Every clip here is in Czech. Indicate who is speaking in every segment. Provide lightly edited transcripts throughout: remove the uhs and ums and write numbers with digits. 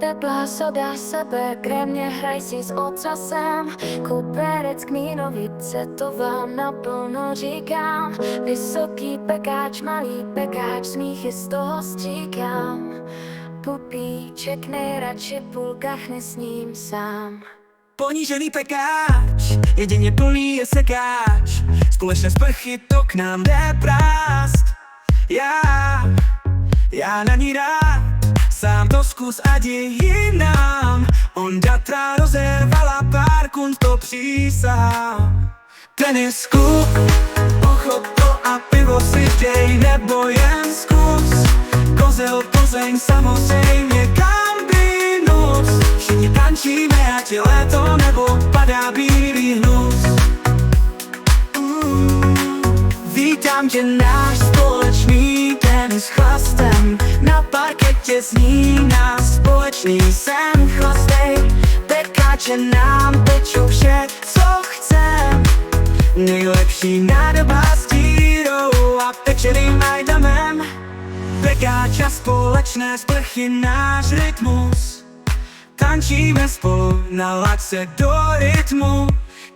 Speaker 1: Teplá soda, sebe, krémně, hraj si s ocasem. Koberec Kmínovice, to vám naplno říkám. Vysoký pekáč, malý pekáč, smíchy z toho stříkám. Pupíček nejradši půlkách nesním sám.
Speaker 2: Ponížený pekáč, jedině plný je sekáč. Společné sprchy, to k nám jde prást. Já na ní rád, sám to zkus, ať je jinám. Ondra rozervala pár kund, to přísahám. Tenis klub, pochop to a pivo si dej, nebo jen zkus. Kozel, Plzeň, samozřejmě Gambrinus. Všichni tančíme, ať je léto nebo padá bílý hnus. Vítám tě, náš společný den s chlastem. Na parketě zní náš společný sen. Chlastej, pekáče nám pečou vše, co chcem. Nejlepší nádoba s dírou a pečeným ajdamem. Pekáč a společné sprchy, náš rytmus. Tančíme spolu, nalaď se do rytmu.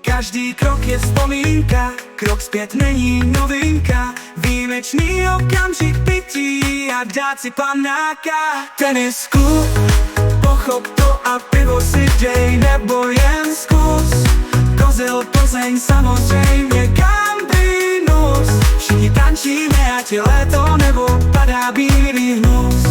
Speaker 2: Každý krok je vzpomínka, krok zpět není novinka. Výjimečný okamžik pití a dát si panáka. Tenis klub, pochop to a pivo si dej, nebo jen zkus. Kozel, Plzeň, samozřejmě Gambrinus. Všichni tančíme, ať je léto nebo padá bílý hnus.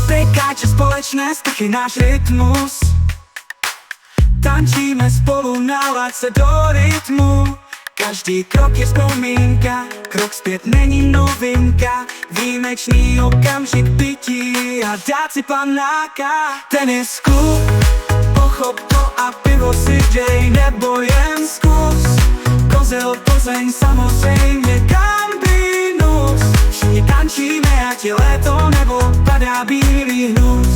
Speaker 2: Pekáče, společné sprchy, náš rytmus. Tančíme spolu, nalaď se do rytmu. Každý krok je vzpomínka, krok zpět není novinka. Výjimečný okamžik pití a dát si panáka. Tenis klub, pochop to a pivo si dej, nebo jen zkus. Kozel, Plzeň, samozřejmě Gambrinus. Všichni tančíme, ať je léto nebo padá bílý hnus.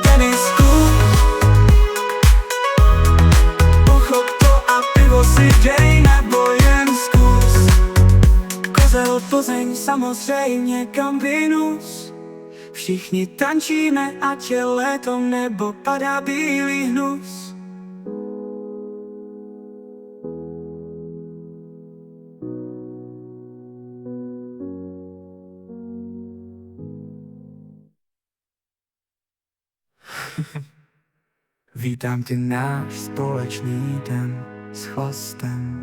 Speaker 2: Tenis klub, pochop to a pivo si dej, nebo jen zkus. Kozel, Plzeň, samozřejmě Gambrinus. Všichni tančíme, ať je léto nebo padá bílý hnus. Vítám tě, náš společný den s chlastem.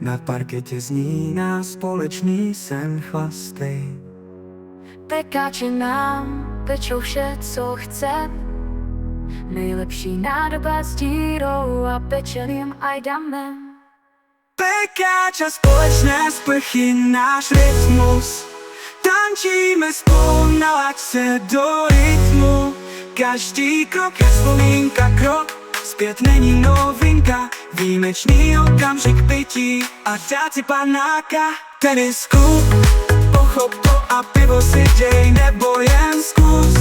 Speaker 2: Na parketě zní náš společný sen. Chlastej,
Speaker 1: Pekáče nám pečou vše, co chcem. Nejlepší nádoba s dírou a pečeným ajdamem.
Speaker 2: pekáč a společné sprchy, náš rytmus. Tančíme spolu, nalaď se do rytmu. Každý krok je vzpomínka, krok zpět není novinka. Výjimečný okamžik pití a dát si panáka. Tenis klub, pochop to a pivo si dej, nebo jen zkus.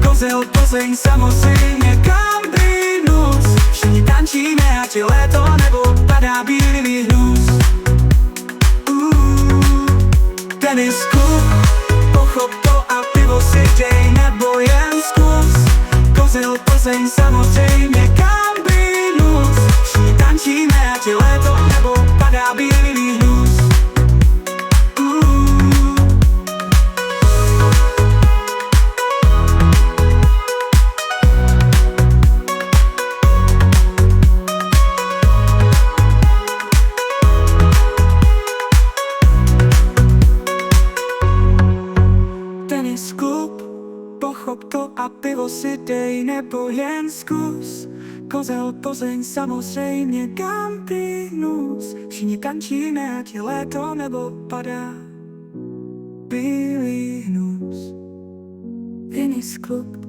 Speaker 2: Kozel, Plzeň, samozřejmě Gambrinus. Všichni tančíme, ať je léto nebo padá bílý hnus. Tenis klub, pochop to a pivo si dej, nebo jen zkus. Kozel, Plzeň, samozřejmě Gambrinus. Všichni tančíme, ať je léto nebo padá bílý hnus. Tenis klub, pochop to a pivo si dej, nebo jen zkus. Kozel, Plzeň, samozřejmě Gambrinus. Všichni tančíme, ať je léto nebo padá bílý hnus. Tenis klub.